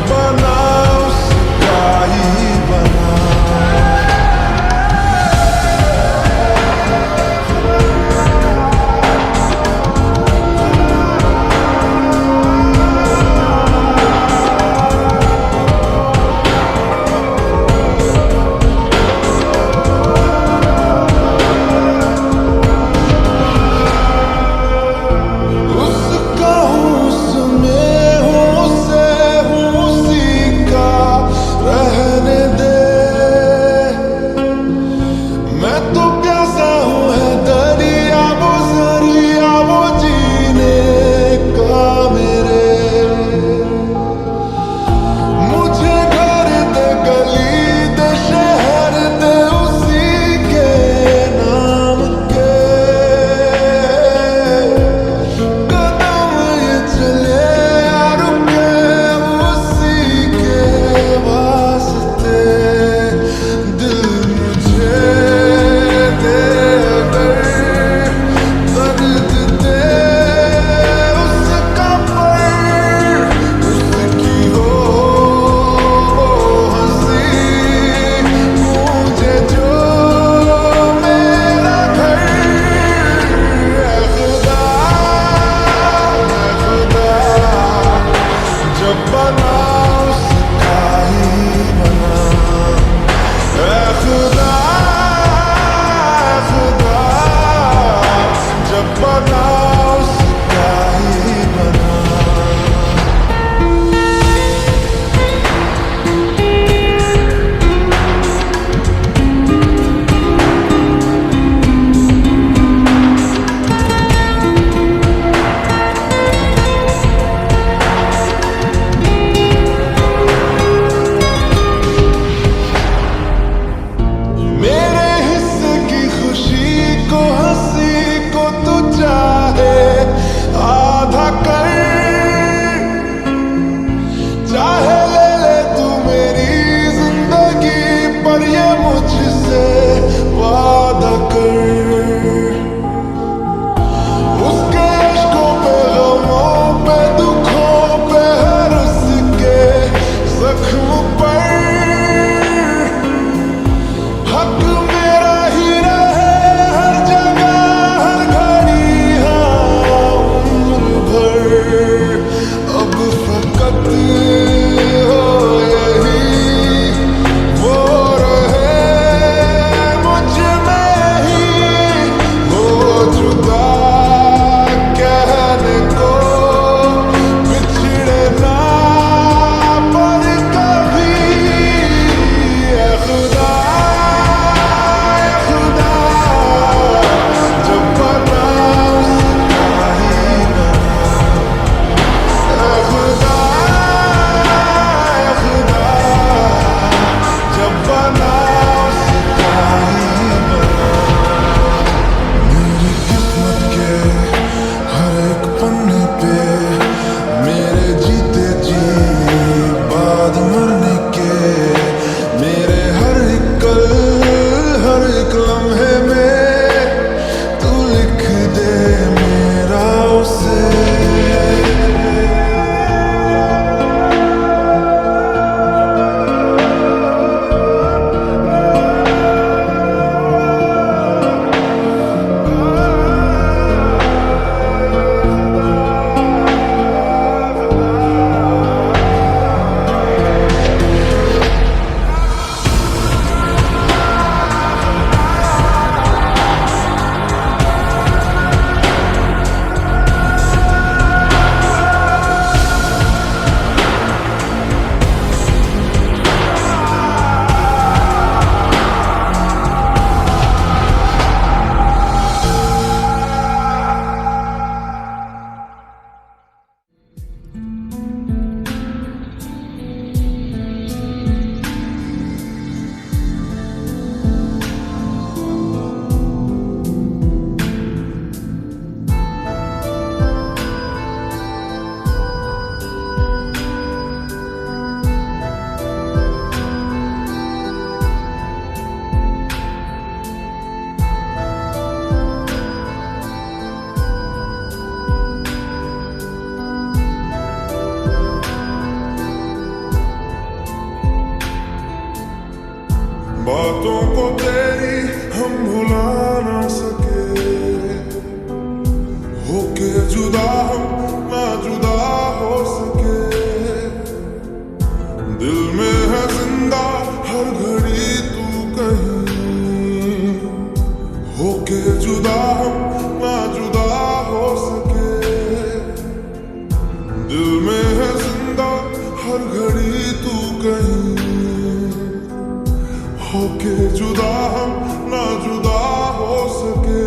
बना उसका ही बना। उसका हूँ उसमें हूँ से हूँ उसी बातों को तेरी हम भुला ना सके, होके जुदा हम ना जुदा हो सके। दिल में है जिंदा हर घड़ी तू कहीं, होके जुदा हम ना जुदा हो सके। दिल में है जिंदा हर घड़ी तू कहीं, होके जुदा हम ना जुदा हो सके।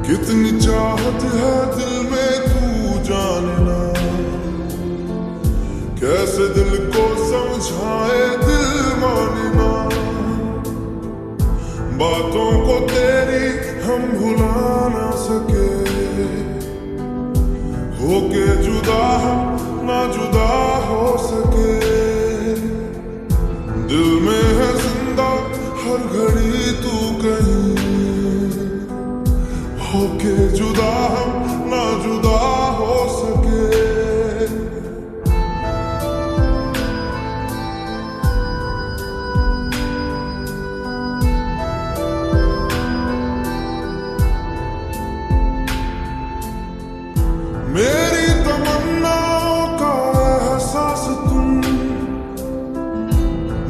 कितनी चाहत है दिल में तू जाने ना, कैसे दिल को समझाए दिल माने ना। बातों को तेरी हम भुला ना सके, होके जुदा हम ना जुदा हो सके। दिल में है जिंदा हर घड़ी तू कहीं, होके जुदा हम ना जुदा हो सके। मेरी तमन्नाओं का एहसास तुम,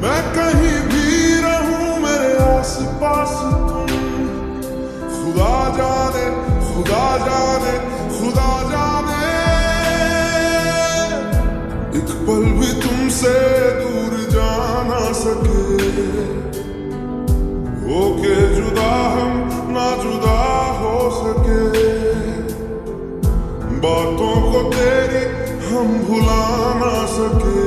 मैं कहीं भी रहूं मेरे आस पास तुम। खुदा जाने खुदा जाने खुदा जाने, एक पल भी तुमसे दूर जा ना सके, होके जुदा हम ना जुदा हो सके। बातों को तेरी हम भुला ना सके,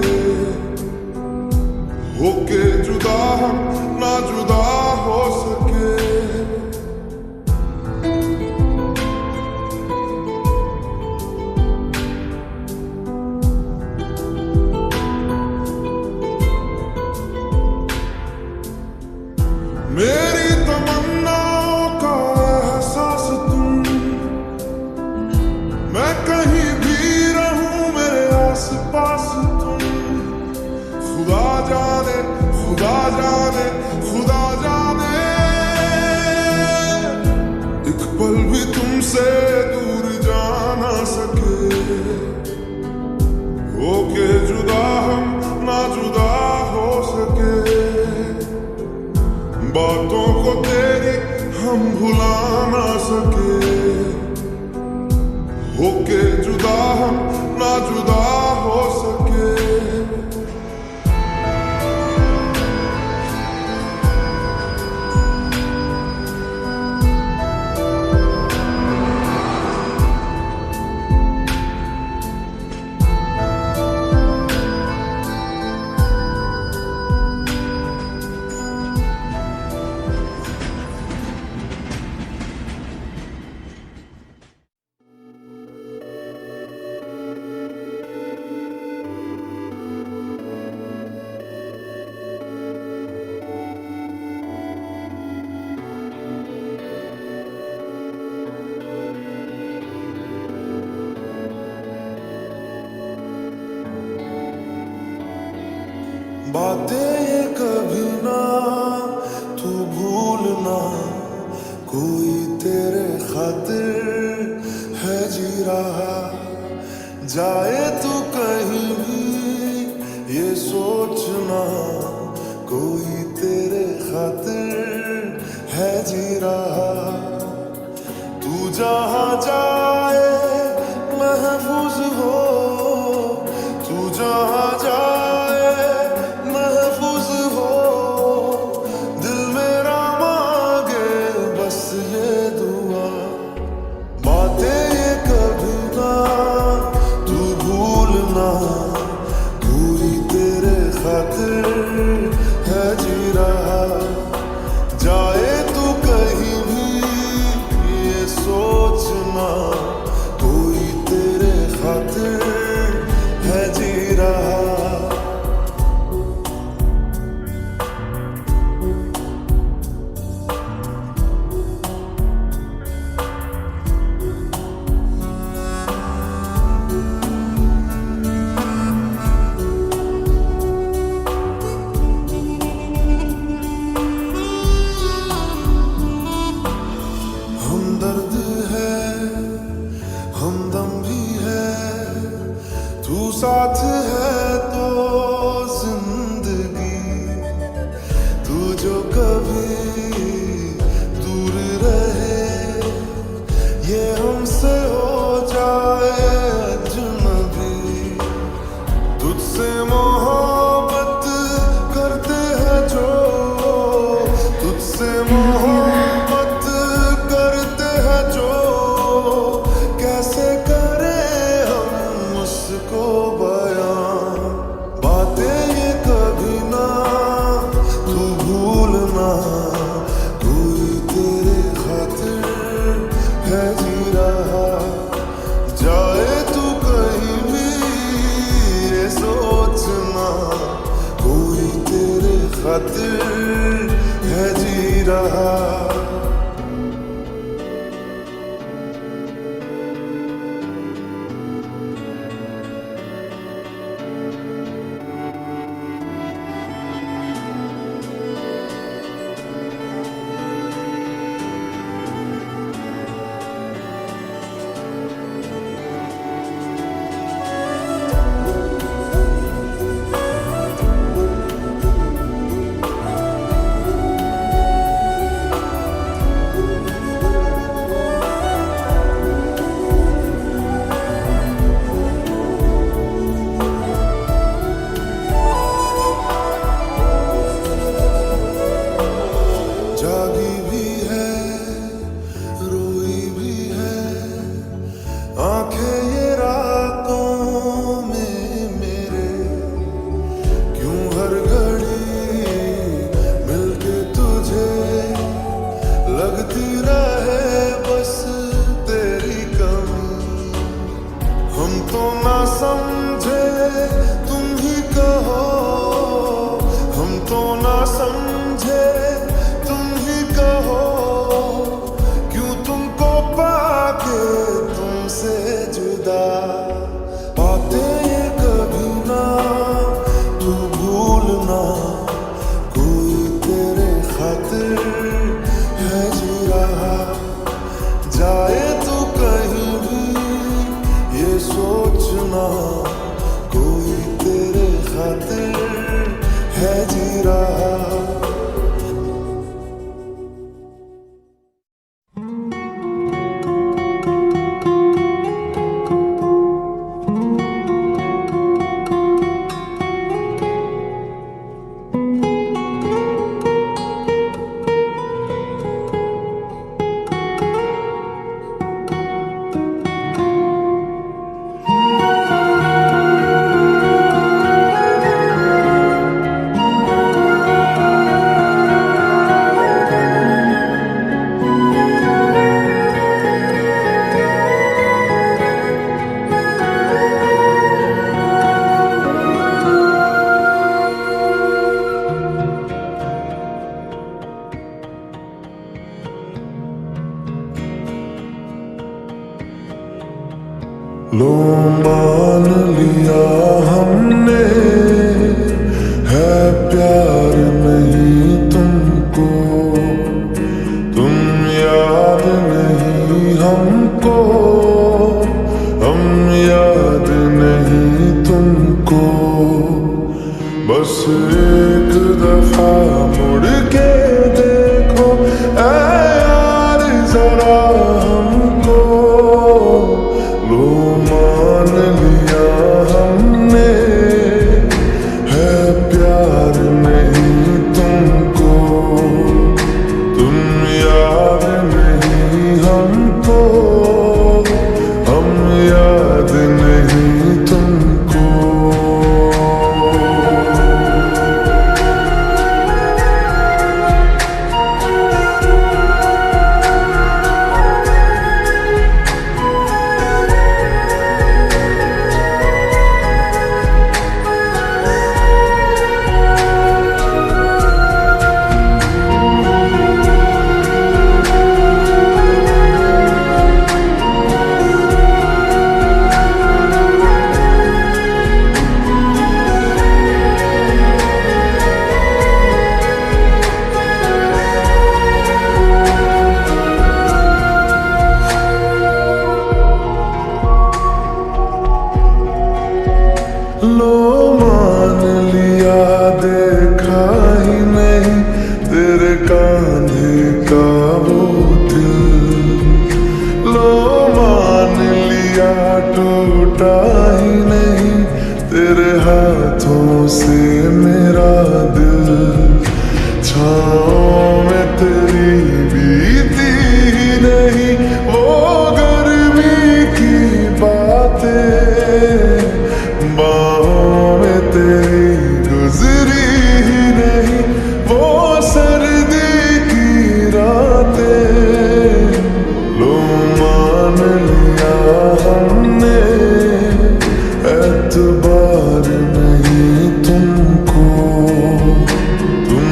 होके जुदा हम ना जुदा हो सके। मेरी तमन्नाओं का एहसास तुम, मैं कहीं भी रहूं मेरे आस पास तुम। खुदा जाने खुदा जाने खुदा जाने, एक पल भी तुमसे दूर जा ना सके, होके जुदा हम ना जुदा हो सके। बातों को तेरी हम भुला ना सके, होके जुदा हम ना जुदा हो सके। बातें ये कभी ना तू भूलना, कोई तेरे खातिर है जी रहा। जाए तू कहीं भी ये सोचना, कोई तेरे खातिर है जी रहा। तू जहाँ जाए महफूज हो, तू जहाँ जाए महफूज हो। दिल मेरा मांगे बस ये दुआ, बातें ये कभी ना तू भूलना, कोई तेरे खातिर है जी रहा। जाए तू कहीं भी ये सोचना, कोई तेरे खातिर है जी रहा। खातिर है जी रहा। जागी भी है, रोई भी है, आंखें ये रातों में मेरे, क्यों हर घड़ी मिलके तुझे लगती रहे बस तेरी कमी। हम तो ना समझे तुम ही कहो, हम तो ना समझे क्यों तुमको पाके तुमसे जुदा। बातें ये कभी ना तू भूलना, कोई तेरे खातिर है जी रहा। जाए तू कहीं भी ये सोचना, कोई तेरे खातिर है जी रहा। लो मान लिया हमने है प्यार नहीं तुमको, तुम याद नहीं हमको, हम याद नहीं तुमको। बस एक दफा मुड़ के देखो ऐ यार जरा हमको। लो मान लिया हमने है प्यार नहीं तुमको, तुम याद नहीं हमको, हम याद नहीं तुमको। लो मान लिया देखा ही नहीं तेरे कांधे का वो दिल। लो मान लिया टूटा ही नहीं तेरे हाथों से मेरा दिल। छाँव में तेरी बीती नहीं वो गर्मी की बातें, बाहों में तेरी गुजरी ही नहीं वो सर्दी की रातें। लो मान लिया हमने एतबार नहीं तुमको, तुम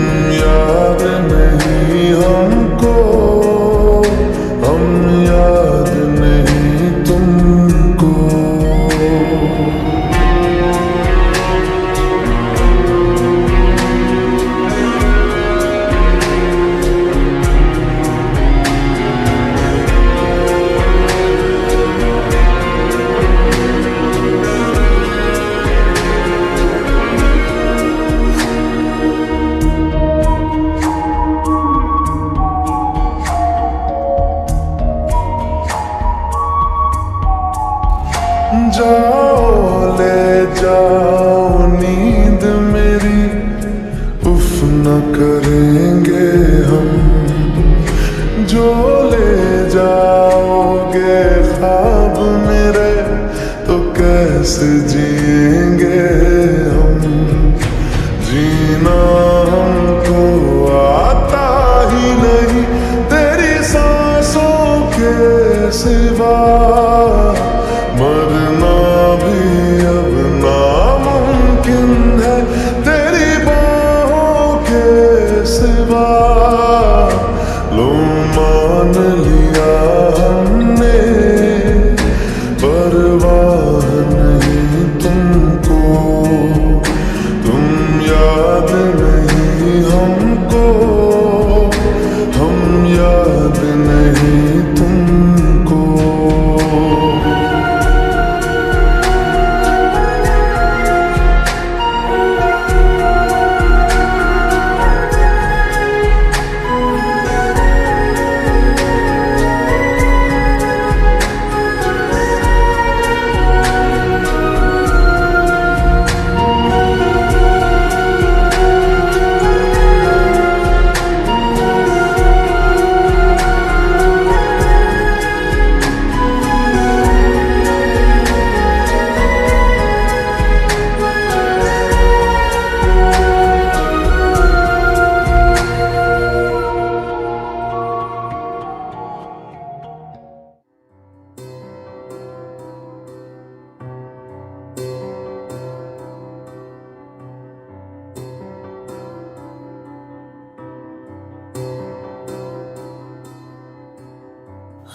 करेंगे हम, जो ले जाओगे ख्वाब मेरे तो कैसे जिएंगे हम। जीना हमको आता ही नहीं तेरी सांसों के सिवा, मरना भी अब नामुमकिन है तेरी बाहों के सिवा। लो मान लिया हमने, परवाह नहीं तुमको, तुम याद नहीं हमको, हम याद नहीं तुमको।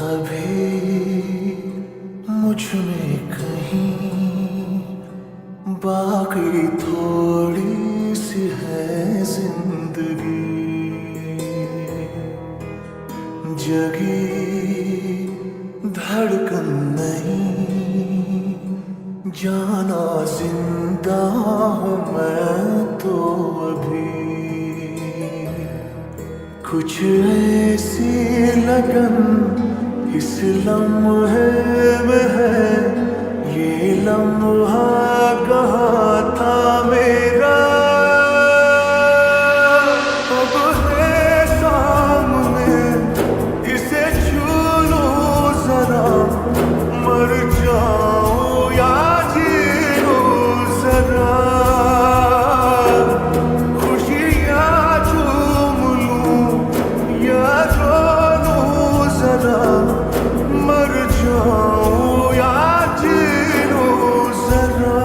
अभी मुझ में कहीं बाकी थोड़ी सी है जिंदगी, जगी धड़कन नहीं, जाना जिंदा हूँ मैं तो अभी। कुछ ऐसी लगन इस लम्हे में है, ये लम्हा कहाँ था मेरा, अब है सामने इसे छू लूं जरा, मर जाऊं या जी लूं जरा, खुशियाँ झूम लूं या रो लूं जरा, मर जाऊं या जी लूं जरा।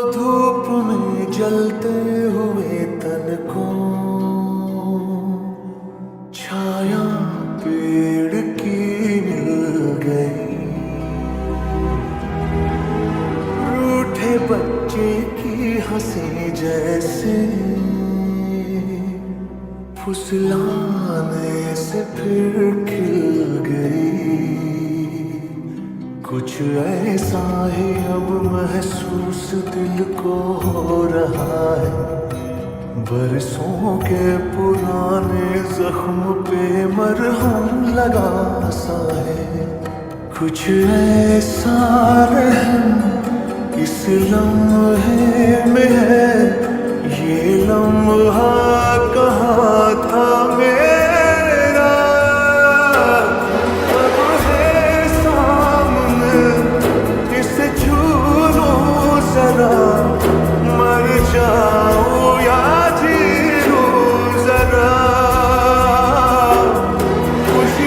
धूप में जलते हुए तन को छाया पेड़ की मिल गई, रूठे बच्चे की हंसी जैसे फुसलाने से फिर खिल गई। कुछ ऐसा ही अब महसूस दिल को हो रहा है, बरसों के पुराने जख्म पे मरहम लगा सा है। कुछ ऐसा रहम इस लम्हे में है, ये लम्हा कहाँ था मेरा, अब है सामने इसे छू लूं जरा, मर जाऊं या जी लूं जरा, खुशी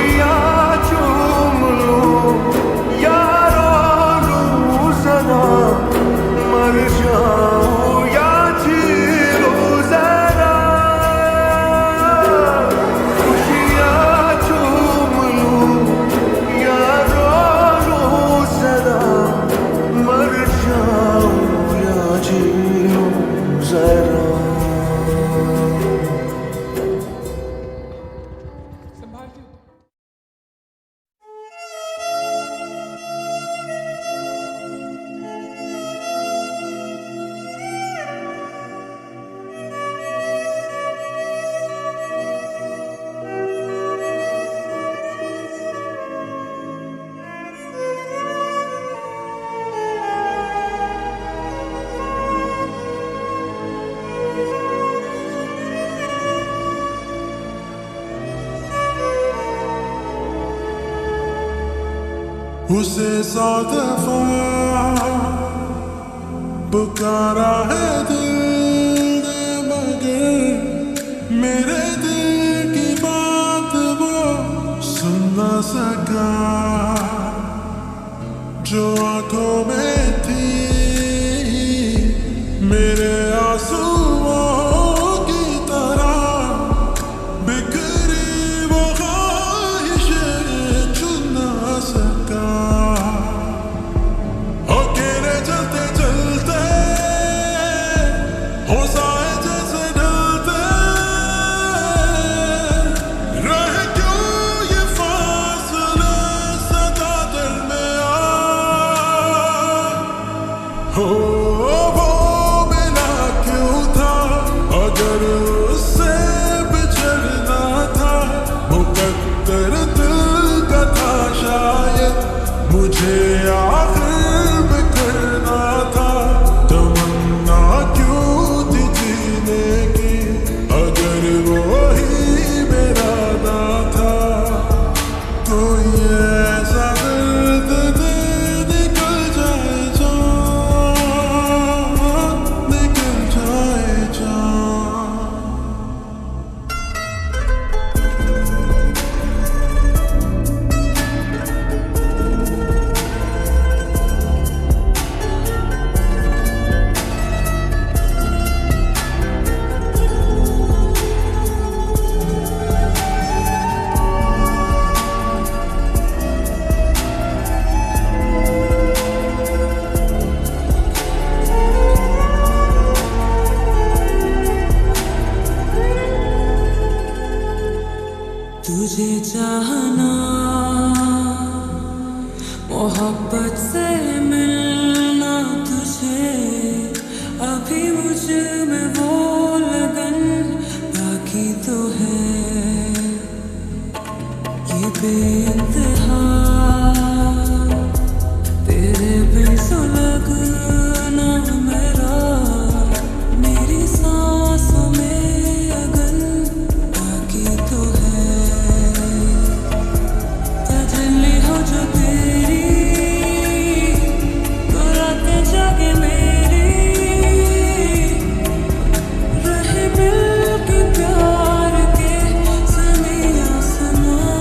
उसे 100 दफा पुकारा है दिल ने, मगर मेरे दिल की बात वो सुन न सका। जो आंखों में थी मेरे आंसुओं की तरह बिखरी वो ख्वाहिशें छू न सका। अकेले चलते चलते होशाए जैसे ढलते रहे, क्यों ये फासले सदा दिल में हो वो मिला क्यों था, अगर उससे बिछड़ना था मुकद्दर दिल का था शायद, मुझे आखिर बिखरना था। तमन्ना क्यों थी जीने की, अगर वो ही मेरा ना था। कोई ऐसा दर्द दे निकल जाए जान, निकल जाए जान। तुझे चाहना मोहब्बत से मिलना, तुझे अभी मुझ में वो लगन बाकी तो है। ये बेइंतहा तेरे बिन सुलगना मेरा, मेरी सांसों में अगन बाकी तो है। तजल्ली हो जो तेरी तो रातें जागे मेरी, रहे मिल के प्यार के ज़मीं आसमां।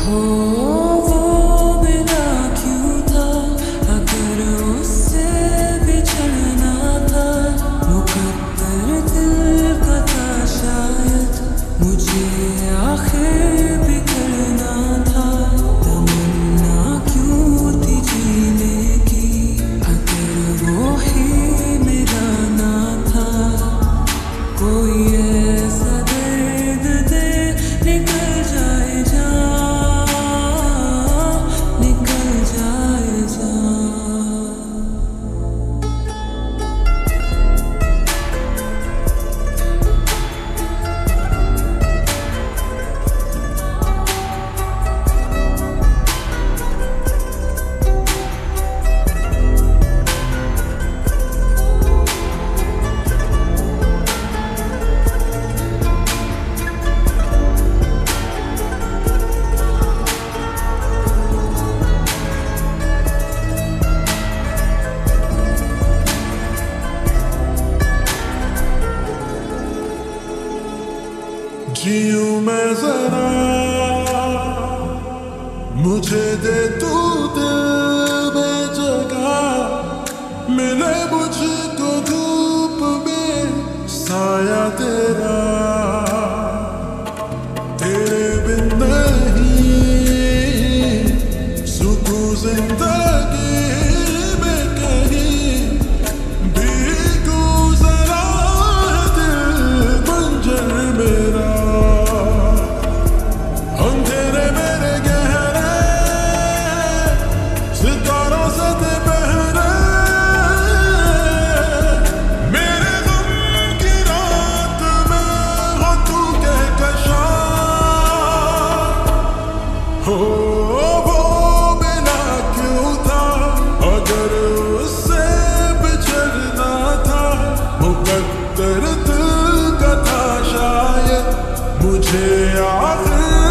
हो वो मिला क्यों था, अगर उससे बिछड़ना था मुकद्दर दिल का था शायद, मुझे आखिर बिखरना था। तमन्ना क्यों थी जीने की, अगर वो ही मेरा ना था। कोई ऐसा दर्द दे निकल जाए जान, निकल जाए जान। जीऊं मैं जरा, मुझे दे तू दिल में जगह, मिले मुझको धूप में साया तेरा। तेरे बिन नहीं सुकून जिंदगी में कहीं भी गुज़रा है दिल मंजर मेरा। अंधेरे मेरे गहरे सितारों से थे पहरे, मेरे गम की रात में हो तू कहकशां। हो वो मिला क्यों था, अगर उससे बिछड़ना था मुकद्दर दिल का था शायद, मुझे आखिर